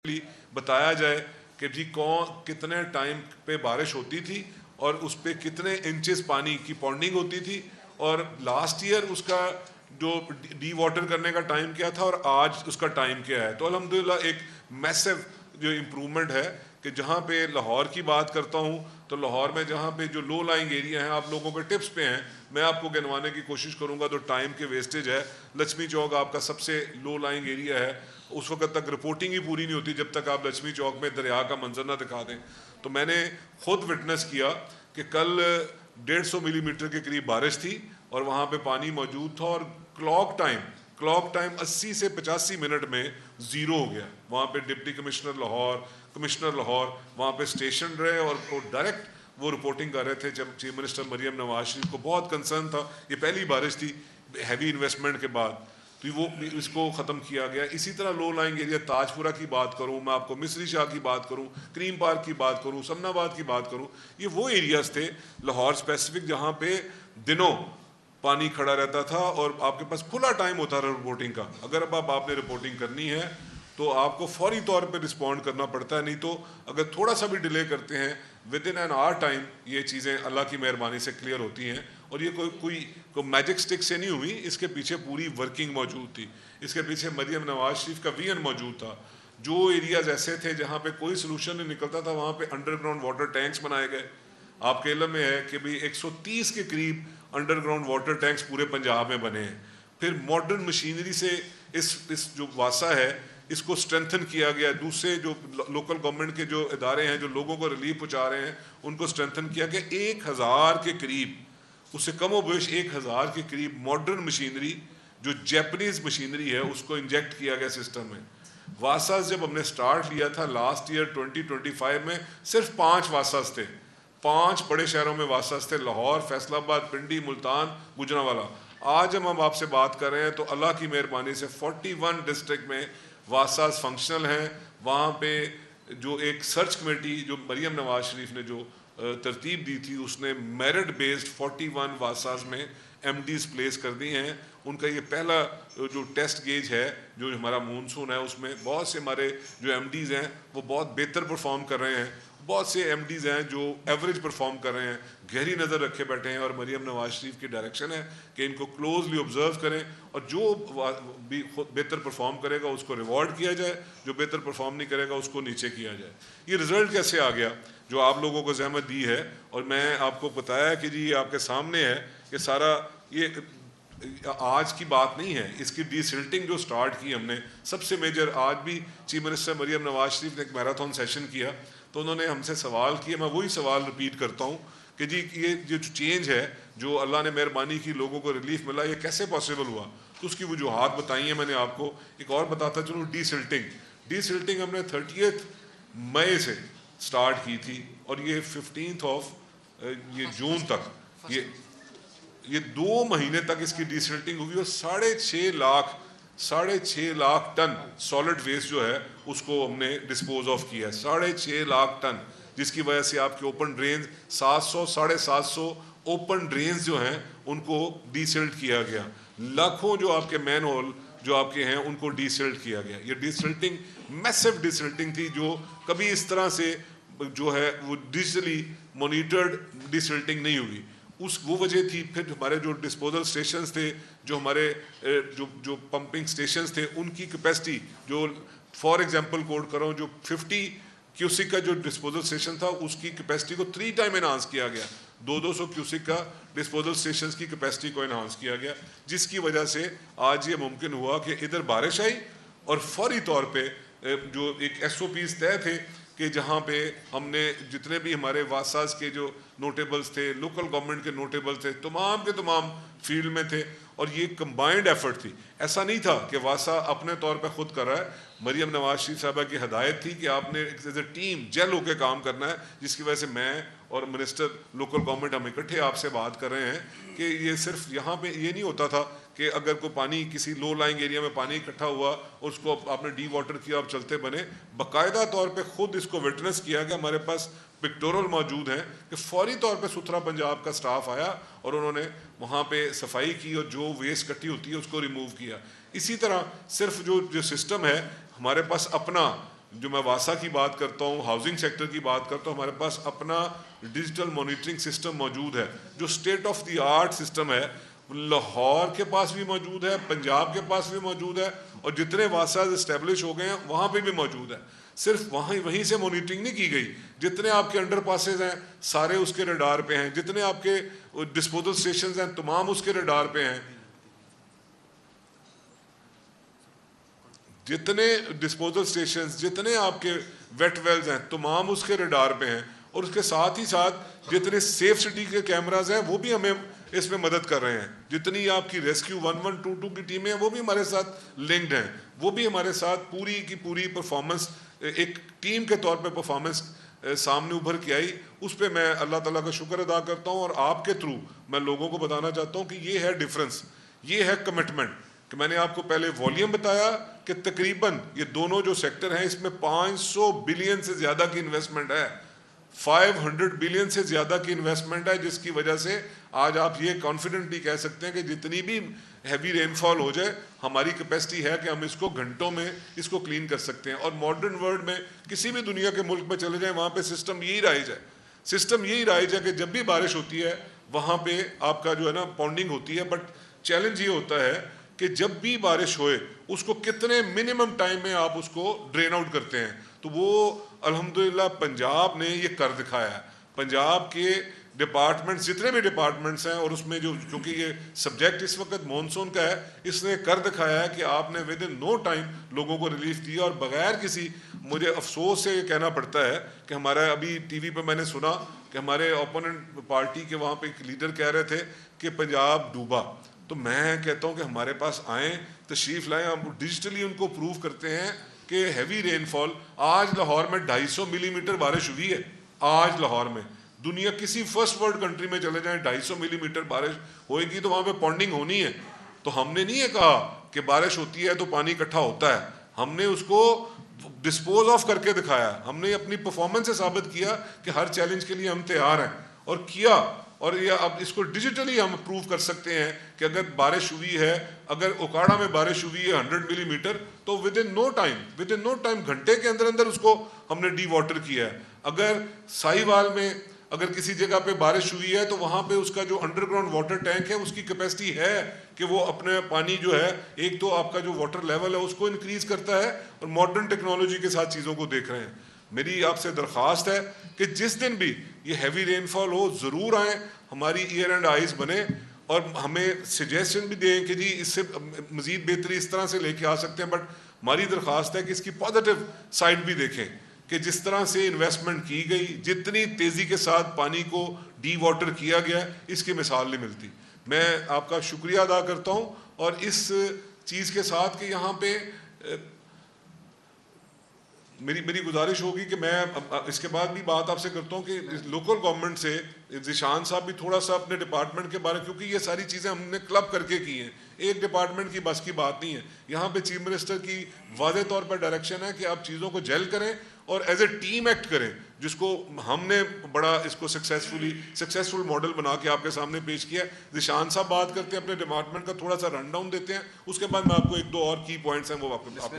बताया जाए कि जी कौन कितने टाइम पे बारिश होती थी और उस पर कितने इंचेस पानी की पॉन्डिंग होती थी और लास्ट ईयर उसका जो डी वाटर करने का टाइम क्या था और आज उसका टाइम क्या है। तो अल्हम्दुलिल्लाह एक मैसिव जो इम्प्रूवमेंट है कि जहाँ पे लाहौर की बात करता हूँ तो लाहौर में जहाँ पे जो लो लाइंग एरिया हैं आप लोगों के टिप्स पे हैं, मैं आपको गिनवाने की कोशिश करूँगा। तो टाइम के वेस्टेज है, लक्ष्मी चौक आपका सबसे लो लाइंग एरिया है, उस वक्त तक रिपोर्टिंग ही पूरी नहीं होती जब तक आप लक्ष्मी चौक में दरिया का मंजर ना दिखा दें। तो मैंने खुद विटनेस किया कि कल 150 मिलीमीटर के करीब बारिश थी और वहाँ पे पानी मौजूद था और क्लॉक टाइम 80 से 85 मिनट में ज़ीरो हो गया। वहाँ पे डिप्टी कमिश्नर लाहौर वहाँ पे स्टेशन रहे और डायरेक्ट वो रिपोर्टिंग कर रहे थे। जब चीफ मिनिस्टर मरियम नवाज शरीफ को बहुत कंसर्न था, ये पहली बारिश थी हैवी इन्वेस्टमेंट के बाद, तो वो इसको ख़त्म किया गया। इसी तरह लो लाइंग एरिया ताजपुरा की बात करूँ, मैं आपको मिस्री शाह की बात करूँ, क्रीम पार्क की बात करूँ, समनाबाद की बात करूँ, ये वो एरियाज थे लाहौर स्पेसिफिक जहाँ पे दिनों पानी खड़ा रहता था और आपके पास खुला टाइम होता था रिपोर्टिंग का। अगर अब आपने रिपोर्टिंग करनी है तो आपको फौरी तौर पे रिस्पॉन्ड करना पड़ता है, नहीं तो अगर थोड़ा सा भी डिले करते हैं with in an hour time ये चीज़ें अल्लाह की मेहरबानी से क्लियर होती हैं। और ये कोई मैजिक स्टिक से नहीं हुई, इसके पीछे पूरी वर्किंग मौजूद थी, इसके पीछे मरियम नवाज शरीफ का विजन मौजूद था। जो एरियाज ऐसे थे जहाँ पे कोई सोल्यूशन नहीं निकलता था वहाँ पे अंडरग्राउंड वाटर टैंक्स बनाए गए। आपके इल्म में है कि भाई 130 के करीब अंडरग्राउंड वाटर टैंक्स पूरे पंजाब में बने हैं। फिर मॉडर्न मशीनरी से इस जो वासा है इसको स्ट्रेंथन किया गया। दूसरे जो लोकल गवर्नमेंट के जो इदारे हैं जो लोगों को रिलीफ पहुँचा रहे हैं उनको स्ट्रेंथन किया गया। 1000 के करीब, उससे कम वेश 1000 के करीब मॉडर्न मशीनरी जो जैपनीज मशीनरी है उसको इंजेक्ट किया गया सिस्टम में। वासास जब हमने स्टार्ट लिया था लास्ट ईयर 2025 में सिर्फ 5 वासास थे, 5 बड़े शहरों में वासास थे, लाहौर, फैसलाबाद, पिंडी, मुल्तान, गुजरांवाला। आज हम आपसे बात कर रहे हैं तो अल्लाह की मेहरबानी से 41 डिस्ट्रिक्ट में वासास फंक्शनल हैं। वहाँ पे जो एक सर्च कमेटी जो मरियम नवाज शरीफ ने जो तरतीब दी थी उसने मेरिट बेस्ड 41 वासास में एमडीज प्लेस कर दी हैं। उनका ये पहला जो टेस्ट गेज है जो हमारा मानसून है उसमें बहुत से हमारे जो एमडीज हैं वो बहुत बेहतर परफॉर्म कर रहे हैं, बहुत से एमडीज हैं जो एवरेज परफॉर्म कर रहे हैं। गहरी नज़र रखे बैठे हैं और मरियम नवाज शरीफ की डायरेक्शन है कि इनको क्लोजली ऑब्जर्व करें और जो भी बेहतर परफॉर्म करेगा उसको रिवॉर्ड किया जाए, जो बेहतर परफॉर्म नहीं करेगा उसको नीचे किया जाए। ये रिज़ल्ट कैसे आ गया जो आप लोगों को जहमत दी है और मैं आपको बताया कि जी ये आपके सामने है कि सारा ये आज की बात नहीं है, इसकी डिसिल्टिंग जो स्टार्ट की हमने सबसे मेजर। आज भी चीफ मिनिस्टर मरियम नवाज शरीफ ने एक मैराथन सेशन किया तो उन्होंने हमसे सवाल किए, मैं वही सवाल रिपीट करता हूँ कि जी ये जो चेंज है जो अल्लाह ने मेहरबानी की लोगों को रिलीफ मिला ये कैसे पॉसिबल हुआ। तो उसकी वजूहात बताई हैं मैंने आपको। एक और बताता चलूँ, डिसिल्टिंग हमने 30 मई से स्टार्ट की थी और ये 15 ये जून तक ये 2 महीने तक इसकी डिसिल्टिंग हुई और 6.5 लाख टन सॉलिड वेस्ट जो है उसको हमने डिस्पोज ऑफ किया है। 6.5 लाख टन, जिसकी वजह से आपके ओपन ड्रेन 700-750 ओपन ड्रेन जो हैं उनको डिसिल्ट किया गया। लाखों जो आपके मैन होल जो आपके हैं उनको डिसिल्ट किया गया। ये डिसिल्टिंग मैसिव डिसिल्टिंग थी जो कभी इस तरह से जो है वो डिजिटली मॉनिटर्ड डिसिल्टिंग नहीं हुई। वो वजह थी। फिर हमारे जो डिस्पोजल स्टेशंस थे, जो हमारे जो पंपिंग स्टेशंस थे, उनकी कैपेसिटी जो फॉर एग्जांपल कोड कर रहा हूँ, जो 50 क्यूसिक का जो डिस्पोजल स्टेशन था उसकी कैपेसिटी को 3 टाइम एनहांस किया गया। 200 क्यूसिक का डिस्पोजल स्टेशंस की कैपेसिटी को एनहांस किया गया, जिसकी वजह से आज ये मुमकिन हुआ कि इधर बारिश आई और फौरी तौर पर जो एक SOPs तय थे कि जहाँ पे हमने जितने भी हमारे वासास के जो नोटेबल्स थे, लोकल गवर्नमेंट के नोटेबल्स थे, तमाम के तमाम फील्ड में थे और ये कंबाइंड एफर्ट थी। ऐसा नहीं था कि वासा अपने तौर पे खुद कर रहा है। मरियम नवाज शरीफ साहबा की हदायत थी कि आपने एज ए टीम जेल होकर काम करना है, जिसकी वजह से मैं और मिनिस्टर लोकल गवर्नमेंट हम इकट्ठे आपसे बात कर रहे हैं कि ये सिर्फ यहाँ पे ये नहीं होता था कि अगर कोई पानी किसी लो लाइंग एरिया में पानी इकट्ठा हुआ और उसको आपने डी वाटर किया, आप चलते बने। बाकायदा तौर पे खुद इसको विटनेस किया गया। हमारे पास पिक्टोरल मौजूद हैं कि फौरी तौर पे सुथरा पंजाब का स्टाफ आया और उन्होंने वहाँ पे सफाई की और जो वेस्ट इकट्ठी होती है उसको रिमूव किया। इसी तरह सिर्फ जो सिस्टम है हमारे पास अपना जो मैं वासा की बात करता हूँ, हाउसिंग सेक्टर की बात करता हूँ, हमारे पास अपना डिजिटल मॉनिटरिंग सिस्टम मौजूद है जो state of the art system है। लाहौर के पास भी मौजूद है, पंजाब के पास भी मौजूद है, और जितने वासाज इस्टेब्लिश हो गए हैं वहाँ पे भी मौजूद है। सिर्फ वहीं से मॉनिटरिंग नहीं की गई, जितने आपके अंडर पासेज हैं सारे उसके रडार पे हैं, जितने आपके डिस्पोजल स्टेशंस हैं तमाम उसके रडार पे हैं, जितने डिस्पोजल स्टेशंस, जितने आपके वेट वेल्स हैं तमाम उसके रडार पे हैं। और उसके साथ ही साथ जितने सेफ सिटी के कैमराज हैं वो भी हमें इसमें मदद कर रहे हैं। जितनी आपकी रेस्क्यू 1122 की टीमें हैं वो भी हमारे साथ लिंक्ड हैं, वो भी हमारे साथ पूरी की पूरी परफॉर्मेंस एक टीम के तौर पे परफॉर्मेंस सामने उभर के आई। उस पर मैं अल्लाह ताला का शुक्र अदा करता हूँ, और आपके थ्रू मैं लोगों को बताना चाहता हूँ कि ये है डिफरेंस, ये है कमिटमेंट। कि मैंने आपको पहले वॉल्यूम बताया कि तकरीबन ये दोनों जो सेक्टर हैं इसमें 500 बिलियन से ज़्यादा की इन्वेस्टमेंट है, 500 बिलियन से ज़्यादा की इन्वेस्टमेंट है, जिसकी वजह से आज आप ये कॉन्फिडेंटली कह सकते हैं कि जितनी भी हैवी रेनफॉल हो जाए हमारी कैपेसिटी है कि हम इसको घंटों में इसको क्लीन कर सकते हैं। और मॉडर्न वर्ल्ड में किसी भी दुनिया के मुल्क में चले जाएं वहाँ पे सिस्टम यही राइज है, सिस्टम यही राइज है कि जब भी बारिश होती है वहाँ पे आपका जो है ना पॉन्डिंग होती है। बट चैलेंज ये होता है कि जब भी बारिश होए उसको कितने मिनिमम टाइम में आप उसको ड्रेन आउट करते हैं। तो वो अल्हम्दुलिल्लाह पंजाब ने ये कर दिखाया है। पंजाब के डिपार्टमेंट्स, जितने भी डिपार्टमेंट्स हैं, और उसमें जो क्योंकि ये सब्जेक्ट इस वक्त मॉनसून का है, इसने कर दिखाया है कि आपने विद इन नो टाइम लोगों को रिलीफ दिया। और बगैर किसी, मुझे अफसोस से ये कहना पड़ता है कि हमारा अभी टीवी पे मैंने सुना कि हमारे ओपोनेंट पार्टी के वहाँ पे एक लीडर कह रहे थे कि पंजाब डूबा। तो मैं कहता हूँ कि हमारे पास आएँ, तशरीफ़ लाएँ, हम डिजिटली उनको प्रूव करते हैं कि हैवी रेनफॉल। आज लाहौर में 250 मिलीमीटर बारिश हुई है। आज लाहौर में, दुनिया किसी फर्स्ट वर्ल्ड कंट्री में चले जाएं 250 मिलीमीटर बारिश होएगी तो वहाँ पे पॉन्डिंग होनी है। तो हमने नहीं है कहा कि बारिश होती है तो पानी इकट्ठा होता है, हमने उसको डिस्पोज ऑफ करके दिखाया। हमने अपनी परफॉर्मेंस से साबित किया कि हर चैलेंज के लिए हम तैयार हैं, और किया। और ये अब इसको डिजिटली हम प्रूव कर सकते हैं कि अगर बारिश हुई है, अगर ओकाड़ा में बारिश हुई है 100 मिलीमीटर, तो विद इन नो टाइम घंटे के अंदर अंदर उसको हमने डी वाटर किया है। अगर साहिवाल में अगर किसी जगह पे बारिश हुई है तो वहाँ पे उसका जो अंडरग्राउंड वाटर टैंक है उसकी कैपेसिटी है कि वो अपने पानी जो है, एक तो आपका जो वाटर लेवल है उसको इंक्रीज करता है, और मॉडर्न टेक्नोलॉजी के साथ चीज़ों को देख रहे हैं। मेरी आपसे दरख्वास्त है कि जिस दिन भी ये हैवी रेनफॉल हो ज़रूर आएँ, हमारी ईयर एंड आइज़ बने, और हमें सजेशन भी दें कि जी इससे मज़ीद बेहतरी इस तरह से लेके आ सकते हैं। बट हमारी दरख्वास्त है कि इसकी पॉजिटिव साइड भी देखें कि जिस तरह से इन्वेस्टमेंट की गई, जितनी तेज़ी के साथ पानी को डी वाटर किया गया, इसकी मिसाल नहीं मिलती। मैं आपका शुक्रिया अदा करता हूँ, और इस चीज़ के साथ कि यहाँ पे मेरी गुजारिश होगी कि मैं इसके बाद भी बात आपसे करता हूँ कि लोकल गवर्नमेंट से ज़िशान साहब भी थोड़ा सा अपने डिपार्टमेंट के बारे, क्योंकि ये सारी चीज़ें हमने क्लब करके की हैं, एक डिपार्टमेंट की बस की बात नहीं है। यहाँ पे चीफ मिनिस्टर की वाज़े तौर पर डायरेक्शन है कि आप चीज़ों को जेल करें और एज ए टीम एक्ट करें, जिसको हमने बड़ा इसको सक्सेसफुल मॉडल बना के आपके सामने पेश किया। ज़िशान साहब बात करते हैं अपने डिपार्टमेंट का, थोड़ा सा रन डाउन देते हैं, उसके बाद मैं आपको एक दो और की पॉइंट्स हैं वो आपको